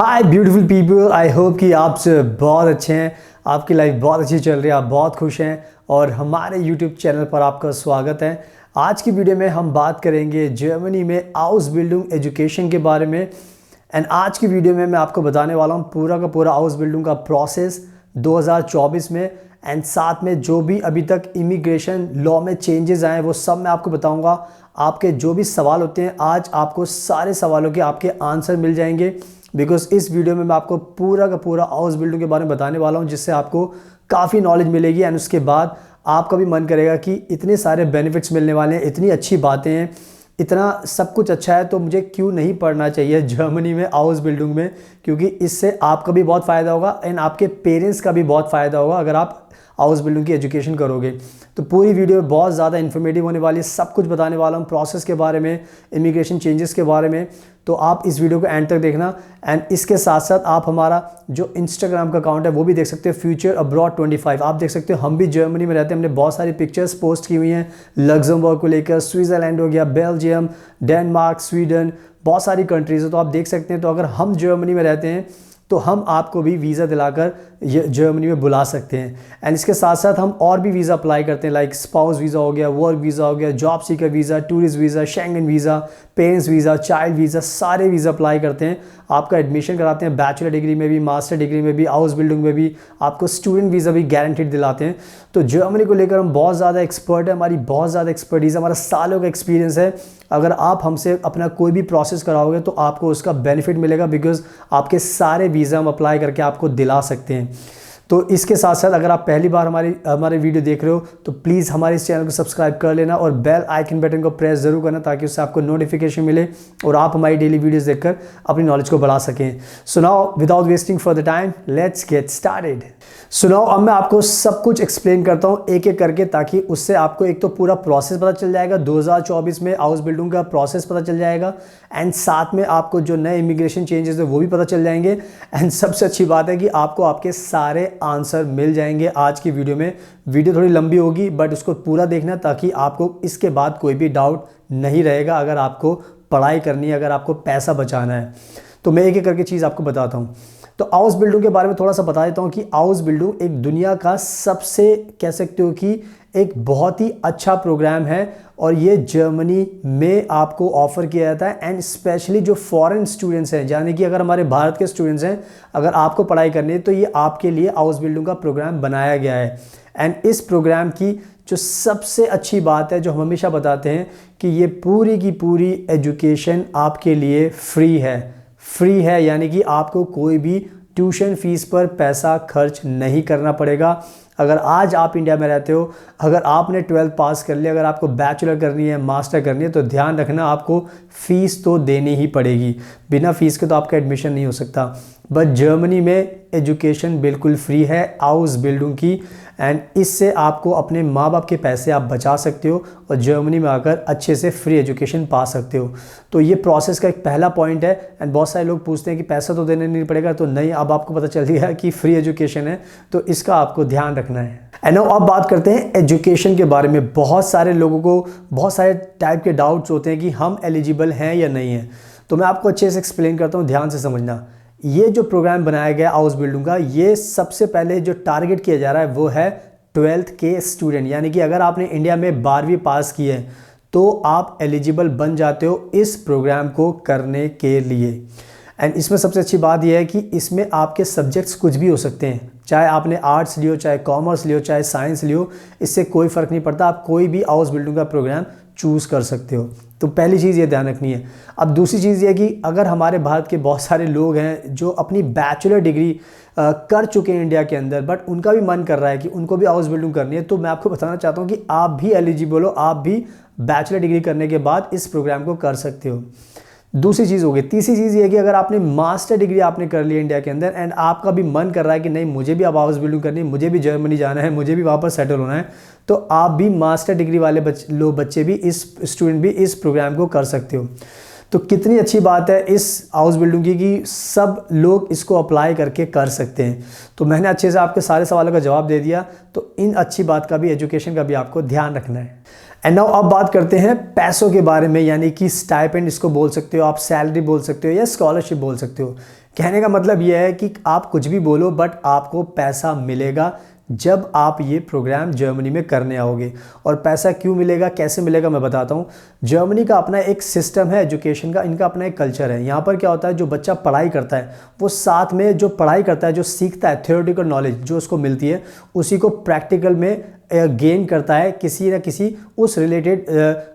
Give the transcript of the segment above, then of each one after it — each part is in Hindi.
Hi beautiful people, I hope कि आप सब बहुत अच्छे हैं, आपकी लाइफ बहुत अच्छी चल रही है, आप बहुत खुश हैं और हमारे यूट्यूब चैनल पर आपका स्वागत है। आज की वीडियो में हम बात करेंगे जर्मनी में हाउस बिल्डिंग एजुकेशन के बारे में। एंड आज की वीडियो में मैं आपको बताने वाला हूँ पूरा का पूरा हाउस बिल्डिंग का प्रोसेस 2024 में, एंड साथ में जो भी अभी तक इमिग्रेशन लॉ में चेंजेस आए हैं वो सब मैं आपको बताऊंगा। आपके जो भी सवाल होते हैं आज आपको सारे सवालों के आपके आंसर मिल जाएंगे, बिकॉज इस वीडियो में मैं आपको पूरा का पूरा हाउस बिल्डिंग के बारे में बताने वाला हूं, जिससे आपको काफ़ी नॉलेज मिलेगी। एंड उसके बाद आपका भी मन करेगा कि इतने सारे बेनिफिट्स मिलने वाले हैं, इतनी अच्छी बातें हैं, इतना सब कुछ अच्छा है, तो मुझे क्यों नहीं पढ़ना चाहिए जर्मनी में हाउस बिल्डिंग में, क्योंकि इससे आपका भी बहुत फ़ायदा होगा एंड आपके पेरेंट्स का भी बहुत फ़ायदा होगा अगर आप हाउस बिल्डिंग की एजुकेशन करोगे। तो पूरी वीडियो बहुत ज़्यादा इन्फॉर्मेटिव होने वाली है, सब कुछ बताने वाला हूँ प्रोसेस के बारे में, इमिग्रेशन चेंजेस के बारे में। तो आप इस वीडियो को एंड तक देखना। एंड इसके साथ साथ आप हमारा जो इंस्टाग्राम का अकाउंट है वो भी देख सकते हो, फ्यूचर अब्रॉड 25। आप देख सकते हो हम भी जर्मनी में रहते हैं, हमने बहुत सारी पिक्चर्स पोस्ट की हुई हैं लग्जमबर्ग को लेकर, स्विट्ज़रलैंड हो गया, बेल्जियम, डेनमार्क, स्वीडन, बहुत सारी कंट्रीज़ है, तो आप देख सकते हैं। तो अगर हम जर्मनी में रहते हैं तो हम आपको भी वीज़ा दिलाकर जर्मनी में बुला सकते हैं। एंड इसके साथ साथ हम और भी वीज़ा अप्लाई करते हैं, लाइक स्पाउस वीज़ा हो गया, वर्क वीज़ा हो गया, job seeker visa, tourist visa, Schengen visa, parents visa, child visa, सारे वीज़ा अप्लाई करते हैं। आपका एडमिशन कराते हैं बैचलर डिग्री में भी, मास्टर डिग्री में भी, हाउस बिल्डिंग में भी, आपको स्टूडेंट वीज़ा भी गारंटीड दिलाते हैं। तो जर्मनी को लेकर हम बहुत ज़्यादा एक्सपर्ट है, हमारी बहुत ज़्यादा एक्सपर्टीज़, हमारा सालों का एक्सपीरियंस है। अगर आप हमसे अपना कोई भी प्रोसेस कराओगे तो आपको उसका बेनिफिट मिलेगा, बिकॉज आपके सारे वीज़ा हम अप्लाई करके आपको दिला सकते हैं। तो इसके साथ साथ अगर आप पहली बार हमारे वीडियो देख रहे हो तो प्लीज़ हमारे इस चैनल को सब्सक्राइब कर लेना और बेल आइकन बटन को प्रेस ज़रूर करना, ताकि उससे आपको नोटिफिकेशन मिले और आप हमारी डेली वीडियोस देखकर अपनी नॉलेज को बढ़ा सकें। So now without wasting for the time let's get started. So now अब मैं आपको सब कुछ एक्सप्लेन करता हूँ एक एक करके, ताकि उससे आपको एक तो पूरा प्रोसेस पता चल जाएगा, 2024 में हाउस बिल्डिंग का प्रोसेस पता चल जाएगा, एंड साथ में आपको जो नए इमिग्रेशन चेंजेस है वो भी पता चल जाएंगे। एंड सबसे अच्छी बात है कि आपको आपके सारे आंसर मिल जाएंगे आज की वीडियो में। वीडियो थोड़ी लंबी होगी बट उसको पूरा देखना, ताकि आपको इसके बाद कोई भी डाउट नहीं रहेगा। अगर आपको पढ़ाई करनी है, अगर आपको पैसा बचाना है, तो मैं एक एक करके चीज़ आपको बताता हूँ। तो हाउस बिल्डिंग के बारे में थोड़ा सा बता देता हूँ कि हाउस बिल्डिंग एक दुनिया का सबसे कह सकते हो कि एक बहुत ही अच्छा प्रोग्राम है, और ये जर्मनी में आपको ऑफर किया जाता है। एंड स्पेशली जो फॉरेन स्टूडेंट्स हैं, यानी कि अगर हमारे भारत के स्टूडेंट्स हैं, अगर आपको पढ़ाई करनी है तो ये आपके लिए हाउस बिल्डिंग का प्रोग्राम बनाया गया है। एंड इस प्रोग्राम की जो सबसे अच्छी बात है, जो हम हमेशा बताते हैं, कि ये पूरी की पूरी एजुकेशन आपके लिए फ्री है, यानी कि आपको कोई भी ट्यूशन फीस पर पैसा खर्च नहीं करना पड़ेगा। अगर आज आप इंडिया में रहते हो, अगर आपने 12th पास कर लिया, अगर आपको बैचलर करनी है, मास्टर करनी है, तो ध्यान रखना आपको फ़ीस तो देनी ही पड़ेगी। बिना फीस के तो आपका एडमिशन नहीं हो सकता। बट जर्मनी में एजुकेशन बिल्कुल फ्री है हाउस बिल्डिंग की, एंड इससे आपको अपने माँ बाप के पैसे आप बचा सकते हो और जर्मनी में आकर अच्छे से फ्री एजुकेशन पा सकते हो। तो ये प्रोसेस का एक पहला पॉइंट है। एंड बहुत सारे लोग पूछते हैं कि पैसा तो देने नहीं पड़ेगा, तो नहीं, अब आपको पता चल गया कि फ्री एजुकेशन है, तो इसका आपको ध्यान रखना है। एंड नाउ अब बात करते हैं एजुकेशन के बारे में। बहुत सारे लोगों को बहुत सारे टाइप के डाउट्स होते हैं कि हम एलिजिबल हैं या नहीं हैं, तो मैं आपको अच्छे से एक्सप्लेन करता हूँ, ध्यान से समझना। ये जो प्रोग्राम बनाया गया हाउस बिल्डिंग का, ये सबसे पहले जो टारगेट किया जा रहा है वो है 12th के स्टूडेंट, यानी कि अगर आपने इंडिया में 12वीं पास की है तो आप एलिजिबल बन जाते हो इस प्रोग्राम को करने के लिए। एंड इसमें सबसे अच्छी बात यह है कि इसमें आपके सब्जेक्ट्स कुछ भी हो सकते हैं, चाहे आपने आर्ट्स लियो, चाहे कॉमर्स लियो, चाहे साइंस लियो, इससे कोई फ़र्क नहीं पड़ता। आप कोई भी हाउस बिल्डिंग का प्रोग्राम चूज़ कर सकते हो। तो पहली चीज़ ये ध्यान रखनी है। अब दूसरी चीज़ ये है कि अगर हमारे भारत के बहुत सारे लोग हैं जो अपनी बैचलर डिग्री कर चुके हैं इंडिया के अंदर, बट उनका भी मन कर रहा है कि उनको भी हाउस बिल्डिंग करनी है, तो मैं आपको बताना चाहता हूँ कि आप भी एलिजिबल हो, आप भी बैचलर डिग्री करने के बाद इस प्रोग्राम को कर सकते हो। दूसरी चीज़ हो गई। तीसरी चीज़ ये है कि अगर आपने मास्टर डिग्री आपने कर ली इंडिया के अंदर, एंड आपका भी मन कर रहा है कि नहीं, मुझे भी अब हाउस बिल्डिंग करनी है, मुझे भी जर्मनी जाना है, मुझे भी वहाँ पर सेटल होना है, तो आप भी मास्टर डिग्री वाले बच्चे भी, इस स्टूडेंट भी इस प्रोग्राम को कर सकते हो। तो कितनी अच्छी बात है इस हाउस बिल्डिंग की कि सब लोग इसको अप्लाई करके कर सकते हैं। तो मैंने अच्छे से आपके सारे सवालों का जवाब दे दिया, तो इन अच्छी बात का भी, एजुकेशन का भी आपको ध्यान रखना है। एंड नाउ अब बात करते हैं पैसों के बारे में, यानी कि स्टाइपेंड इसको बोल सकते हो आप, सैलरी बोल सकते हो या स्कॉलरशिप बोल सकते हो। कहने का मतलब यह है कि आप कुछ भी बोलो बट आपको पैसा मिलेगा जब आप ये प्रोग्राम जर्मनी में करने आओगे। और पैसा क्यों मिलेगा, कैसे मिलेगा, मैं बताता हूँ। जर्मनी का अपना एक सिस्टम है एजुकेशन का, इनका अपना एक कल्चर है। यहाँ पर क्या होता है, जो बच्चा पढ़ाई करता है वो साथ में जो पढ़ाई करता है, जो सीखता है, थ्योरेटिकल नॉलेज जो उसको मिलती है, उसी को प्रैक्टिकल में गेन करता है किसी ना किसी उस रिलेटेड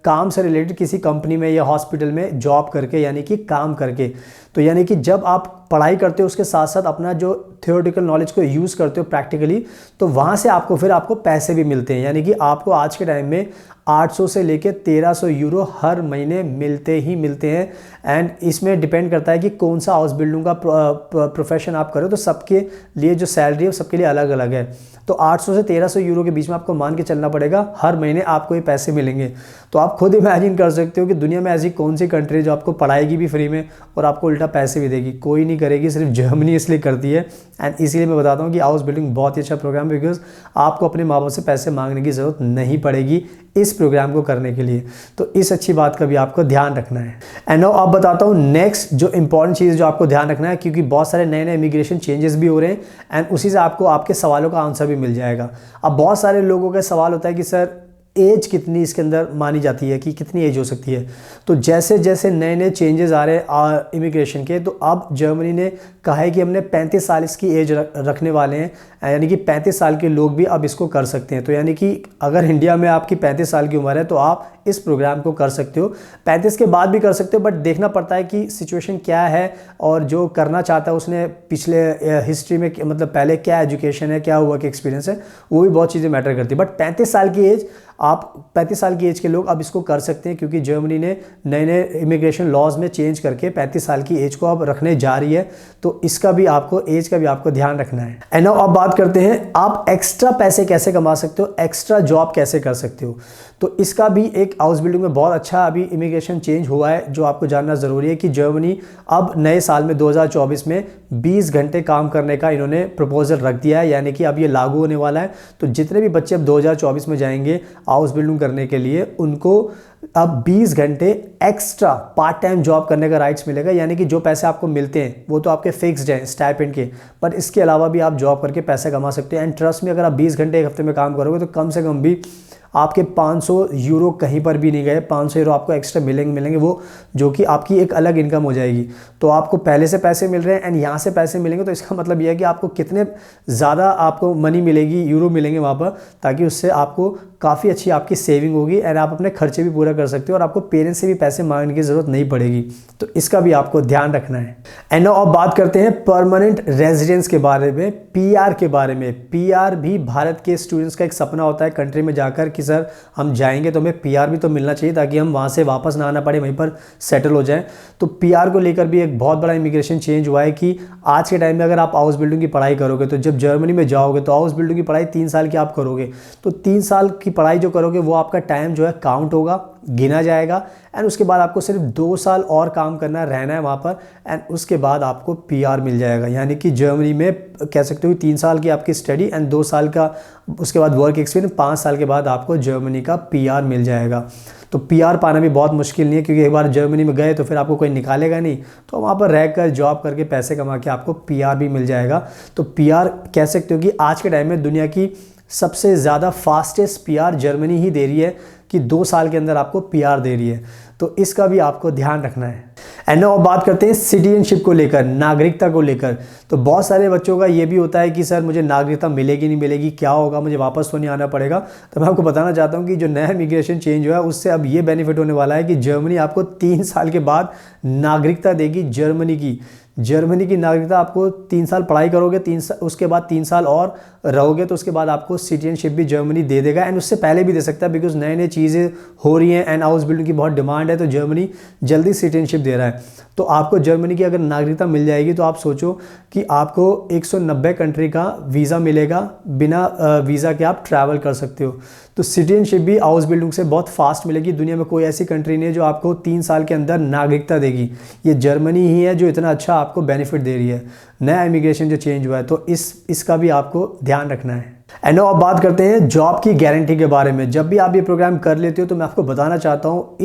काम से रिलेटेड किसी कंपनी में या हॉस्पिटल में जॉब करके, यानी कि काम करके। तो यानी कि जब आप पढ़ाई करते हो उसके साथ साथ अपना जो थ्योरेटिकल नॉलेज को यूज़ करते हो प्रैक्टिकली, तो वहाँ से आपको पैसे भी मिलते हैं। यानी कि आपको आज के टाइम में 800 से लेकर 1300 यूरो हर महीने मिलते ही मिलते हैं। एंड इसमें डिपेंड करता है कि कौन सा हाउस बिल्डिंग का प्रोफेशन आप करो, तो सबके लिए जो सैलरी है सबके लिए अलग अलग है। तो 800 से 1300 यूरो के बीच में आपको मान के चलना पड़ेगा, हर महीने आपको ये पैसे मिलेंगे। तो आप खुद इमेजिन कर सकते हो कि दुनिया में ऐसी कौन सी कंट्री जो आपको पढ़ाएगी भी फ्री में और आपको उल्टा पैसे भी देगी। कोई नहीं करेगी, सिर्फ जर्मनी इसलिए करती है। एंड इसीलिए मैं बताता हूँ कि हाउस बिल्डिंग बहुत ही अच्छा प्रोग्राम है, बिकॉज आपको अपने माँ बाप से पैसे मांगने की ज़रूरत नहीं पड़ेगी इस प्रोग्राम को करने के लिए। तो इस अच्छी बात का भी आपको ध्यान रखना है। एंड नाउ अब बताता हूँ नेक्स्ट जो इंपॉर्टेंट चीज़ जो आपको ध्यान रखना है, क्योंकि बहुत सारे नए नए इमिग्रेशन चेंजेस भी हो रहे हैं एंड उसी से आपको आपके सवालों का आंसर भी मिल जाएगा। अब बहुत सारे लोगों का सवाल होता है कि सर एज कितनी इसके अंदर मानी जाती है, कि कितनी एज हो सकती है। तो जैसे जैसे नए नए चेंजेस आ रहे हैं इमिग्रेशन के, तो अब जर्मनी ने कहा है कि हमने 35 साल इसकी एज रखने वाले हैं, यानी कि 35 साल के लोग भी अब इसको कर सकते हैं। तो यानी कि अगर इंडिया में आपकी 35 साल की उम्र है तो आप इस प्रोग्राम को कर सकते हो। 35 के बाद भी कर सकते हो, बट देखना पड़ता है कि सिचुएशन क्या है और जो करना चाहता है उसने पिछले हिस्ट्री में मतलब पहले क्या एजुकेशन है, क्या वर्क एक्सपीरियंस है, वो भी बहुत चीज़ें मैटर करती है। बट 35 साल की एज, आप 35 साल की एज के लोग अब इसको कर सकते हैं, क्योंकि जर्मनी ने नए नए इमिग्रेशन लॉज में चेंज करके 35 साल की एज को अब रखने जा रही है। तो इसका भी आपको एज का भी आपको ध्यान रखना है। एंड नाउ अब बात करते हैं आप एक्स्ट्रा पैसे कैसे कमा सकते हो, एक्स्ट्रा जॉब कैसे कर सकते हो। तो इसका भी एक हाउस बिल्डिंग में बहुत अच्छा अभी इमिग्रेशन चेंज हुआ है जो आपको जानना ज़रूरी है, कि जर्मनी अब नए साल में 2024 में 20 घंटे काम करने का इन्होंने प्रपोजल रख दिया है, यानी कि अब ये लागू होने वाला है। तो जितने भी बच्चे अब 2024 में जाएंगे हाउस बिल्डिंग करने के लिए, उनको अब 20 घंटे एक्स्ट्रा पार्ट टाइम जॉब करने का राइट्स मिलेगा। यानी कि जो पैसे आपको मिलते हैं वो तो आपके फिक्स्ड हैं स्टाइपेंड के, पर इसके अलावा भी आप जॉब करके पैसे कमा सकते हैं। एंड ट्रस्ट में, अगर आप 20 घंटे एक हफ्ते में काम करोगे तो कम से कम भी आपके 500 यूरो कहीं पर भी नहीं गए, 500 यूरो आपको एक्स्ट्रा मिलेंगे वो, जो कि आपकी एक अलग इनकम हो जाएगी। तो आपको पहले से पैसे मिल रहे हैं एंड यहाँ से पैसे मिलेंगे, तो इसका मतलब यह है कि आपको कितने ज़्यादा आपको मनी मिलेगी, यूरो मिलेंगे वहाँ पर, ताकि उससे आपको काफ़ी अच्छी आपकी सेविंग होगी एंड आप अपने खर्चे भी पूरा कर सकते हो और आपको पेरेंट्स से भी पैसे मांगने की ज़रूरत नहीं पड़ेगी। तो इसका भी आपको ध्यान रखना है। एंड नाउ अब बात करते हैं परमानेंट रेजिडेंस के बारे में, पीआर के बारे में। पीआर भी भारत के स्टूडेंट्स का एक सपना होता है कंट्री में जाकर कि सर हम जाएंगे तो हमें पीआर भी तो मिलना चाहिए, ताकि हम वहाँ से वापस ना आना पड़े, वहीं पर सेटल हो जाएं। तो पीआर को लेकर भी एक बहुत बड़ा इमिग्रेशन चेंज हुआ है कि आज के टाइम में अगर आप हाउस बिल्डिंग की पढ़ाई करोगे, तो जब जर्मनी में जाओगे तो हाउस बिल्डिंग की पढ़ाई 3 साल की आप करोगे, तो 3 साल की पढ़ाई जो करोगे वो आपका टाइम जो है काउंट होगा, गिना जाएगा। एंड उसके बाद आपको सिर्फ 2 साल और काम करना रहना है वहाँ पर, एंड उसके बाद आपको पीआर मिल जाएगा। यानी कि जर्मनी में कह सकते हो 3 साल की आपकी स्टडी एंड 2 साल का उसके बाद वर्क एक्सपीरियंस, 5 साल के बाद आपको जर्मनी का पीआर मिल जाएगा। तो पीआर पाना भी बहुत मुश्किल नहीं है, क्योंकि एक बार जर्मनी में गए तो फिर आपको कोई निकालेगा नहीं, तो वहाँ पर रहकर जॉब करके पैसे कमा के आपको पीआर भी मिल जाएगा। तो पीआर कह सकते हो कि आज के टाइम में दुनिया की सबसे ज़्यादा फास्टेस्ट पीआर जर्मनी ही दे रही है, कि 2 साल के अंदर आपको पीआर दे रही है। तो इसका भी आपको ध्यान रखना है। एंड नाउ बात करते हैं सिटीजनशिप को लेकर, नागरिकता को लेकर। तो बहुत सारे बच्चों का ये भी होता है कि सर मुझे नागरिकता मिलेगी नहीं मिलेगी, क्या होगा, मुझे वापस तो नहीं आना पड़ेगा। तो मैं आपको बताना चाहता हूँ कि जो नया इमिग्रेशन चेंज हुआ है उससे अब ये बेनिफिट होने वाला है कि जर्मनी आपको 3 साल के बाद नागरिकता देगी। जर्मनी की नागरिकता आपको 3 साल पढ़ाई करोगे, उसके बाद 3 साल और रहोगे, तो उसके बाद आपको सिटीजनशिप भी जर्मनी दे देगा। एंड उससे पहले भी दे सकता है, बिकॉज नए नए चीज़ें हो रही हैं एंड हाउस बिल्डिंग की बहुत डिमांड है, तो जर्मनी जल्दी सिटीजनशिप दे रहा है। तो आपको जर्मनी की अगर नागरिकता मिल जाएगी तो आप सोचो कि आपको 190 कंट्री का वीज़ा मिलेगा, बिना वीज़ा के आप ट्रैवल कर सकते हो। तो सिटीजनशिप भी हाउस बिल्डिंग से बहुत फास्ट मिलेगी। दुनिया में कोई ऐसी कंट्री नहीं है जो आपको 3 साल के अंदर नागरिकता देगी, ये जर्मनी ही है जो इतना अच्छा आपको बेनिफिट दे रही है। नया इमिग्रेशन जो चेंज हुआ है, तो इसका भी आपको ध्यान रखना है। एंड अब बात करते हैं जॉब की गारंटी के बारे में। जब भी आप ये प्रोग्राम कर लेते हो तो मैं आपको बताना चाहता हूँ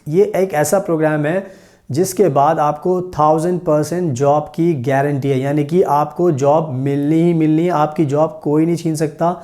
ये एक ऐसा प्रोग्राम है जिसके बाद आपको 1000% जॉब की गारंटी है, यानी कि आपको जॉब मिलनी ही मिलनी है, आपकी जॉब कोई नहीं छीन सकता।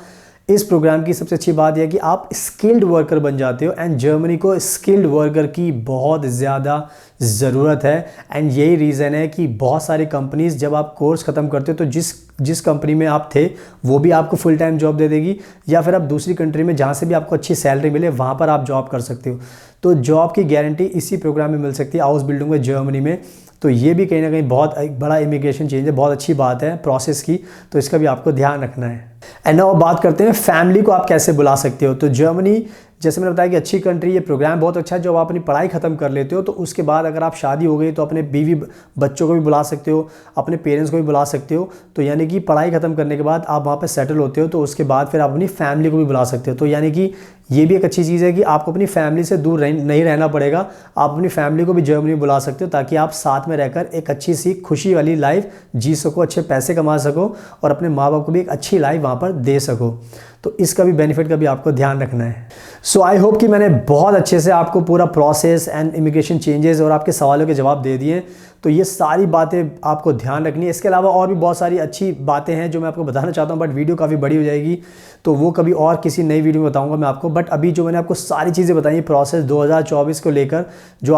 इस प्रोग्राम की सबसे अच्छी बात यह है कि आप स्किल्ड वर्कर बन जाते हो एंड जर्मनी को स्किल्ड वर्कर की बहुत ज़्यादा ज़रूरत है। एंड यही रीज़न है कि बहुत सारी कंपनीज़ जब आप कोर्स ख़त्म करते हो तो जिस कंपनी में आप थे वो भी आपको फुल टाइम जॉब दे देगी, या फिर आप दूसरी कंट्री में जहाँ से भी आपको अच्छी सैलरी मिले वहाँ पर आप जॉब कर सकते हो। तो जॉब की गारंटी इसी प्रोग्राम में मिल सकती है, हाउस बिल्डिंग में, जर्मनी में। तो ये भी कहीं ना कहीं बहुत एक बड़ा इमिग्रेशन चेंज है, बहुत अच्छी बात है प्रोसेस की, तो इसका भी आपको ध्यान रखना है। एंड नाउ बात करते हैं फैमिली को आप कैसे बुला सकते हो। तो जर्मनी, जैसे मैंने बताया कि अच्छी कंट्री, ये प्रोग्राम बहुत अच्छा है। जब आप अपनी पढ़ाई ख़त्म कर लेते हो तो उसके बाद अगर आप शादी हो गई तो अपने बीवी बच्चों को भी बुला सकते हो, अपने पेरेंट्स को भी बुला सकते हो। तो यानी कि पढ़ाई ख़त्म करने के बाद आप वहाँ पे सेटल होते हो तो उसके बाद फिर आप अपनी फैमिली को भी बुला सकते हो। तो यानी कि ये भी एक अच्छी चीज़ है कि आपको अपनी फैमिली से दूर नहीं रहना पड़ेगा, आप अपनी फैमिली को भी जर्मनी में बुला सकते हो ताकि आप साथ में रहकर एक अच्छी सी खुशी वाली लाइफ जी सको, अच्छे पैसे कमा सको और अपने माँ बाप को भी एक अच्छी लाइफ वहाँ पर दे सको। तो इसका भी बेनिफिट का भी आपको ध्यान रखना है। सो आई होप कि मैंने बहुत अच्छे से आपको पूरा प्रोसेस एंड इमिग्रेशन चेंजेस और आपके सवालों के जवाब दे दिए। तो ये सारी बातें आपको ध्यान रखनी है। इसके अलावा और भी बहुत सारी अच्छी बातें हैं जो मैं आपको बताना चाहता हूँ, बट वीडियो काफ़ी बड़ी हो जाएगी तो वो कभी और किसी नई वीडियो में बताऊंगा मैं आपको। बट अभी जो मैंने आपको सारी चीज़ें बताई प्रोसेस 2024 को लेकर, जो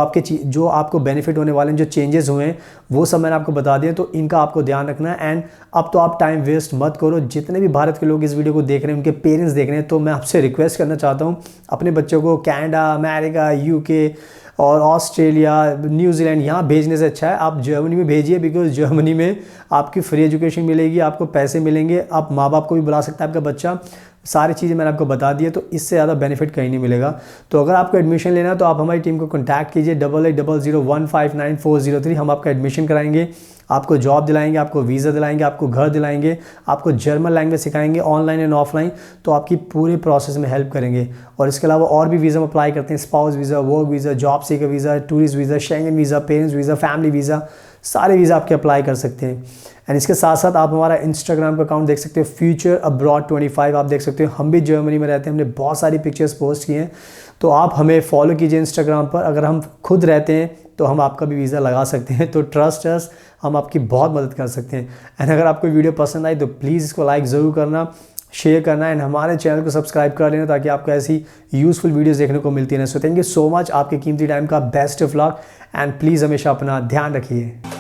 आपको बेनिफिट होने वाले हैं, जो चेंजेस हुए हैं, वो सब मैंने आपको बता दिया। तो इनका आपको ध्यान रखना है। एंड अब तो आप टाइम वेस्ट मत करो। जितने भी भारत के लोग इस वीडियो को देख रहे हैं, उनके पेरेंट्स देख रहे हैं, तो मैं आपसे रिक्वेस्ट करना चाहता हूँ अपने बच्चों को कनाडा, अमेरिका, यूके और ऑस्ट्रेलिया, न्यूजीलैंड यहाँ भेजने से अच्छा है आप जर्मनी में भेजिए। बिकॉज जर्मनी में आपकी फ्री एजुकेशन मिलेगी, आपको पैसे मिलेंगे, आप माँ बाप को भी बुला सकता है आपका बच्चा। सारी चीज़ें मैंने आपको बता दी है, तो इससे ज़्यादा बेनिफिट कहीं नहीं मिलेगा। तो अगर आपको एडमिशन लेना है तो आप हमारी टीम को कॉन्टैक्ट कीजिए 8800159403। हम आपका एडमिशन कराएंगे, आपको जॉब दिलाएंगे, आपको वीज़ा दिलाएंगे, आपको घर दिलाएंगे, आपको जर्मन लैंग्वेज सिखाएंगे ऑनलाइन एंड ऑफलाइन। तो आपकी पूरे प्रोसेस में हेल्प करेंगे। और इसके अलावा और भी वीज़ा में अप्लाई करते हैं, spouse visa, work visa, job seeker visa, tourist visa, Schengen visa, parents visa, family visa, सारे वीज़ा आपके अप्लाई कर सकते हैं। एंड इसके साथ साथ आप हमारा इंस्टाग्राम का अकाउंट देख सकते हो, फ्यूचर अब्रॉड 25। आप देख सकते हो हम भी जर्मनी में रहते हैं, हमने बहुत सारी पिक्चर्स पोस्ट की हैं। तो आप हमें फॉलो कीजिए इंस्टाग्राम पर। अगर हम खुद रहते हैं तो हम आपका भी वीज़ा लगा सकते हैं। तो ट्रस्ट अस, हम आपकी बहुत मदद कर सकते हैं। एंड अगर आपको वीडियो पसंद आई तो प्लीज़ इसको लाइक ज़रूर करना, शेयर करना एंड हमारे चैनल को सब्सक्राइब कर लेना ताकि आपको ऐसी यूज़फुल वीडियोस देखने को मिलती है। So thank you so much, आपके कीमती टाइम का best of luck and please हमेशा अपना ध्यान रखिए।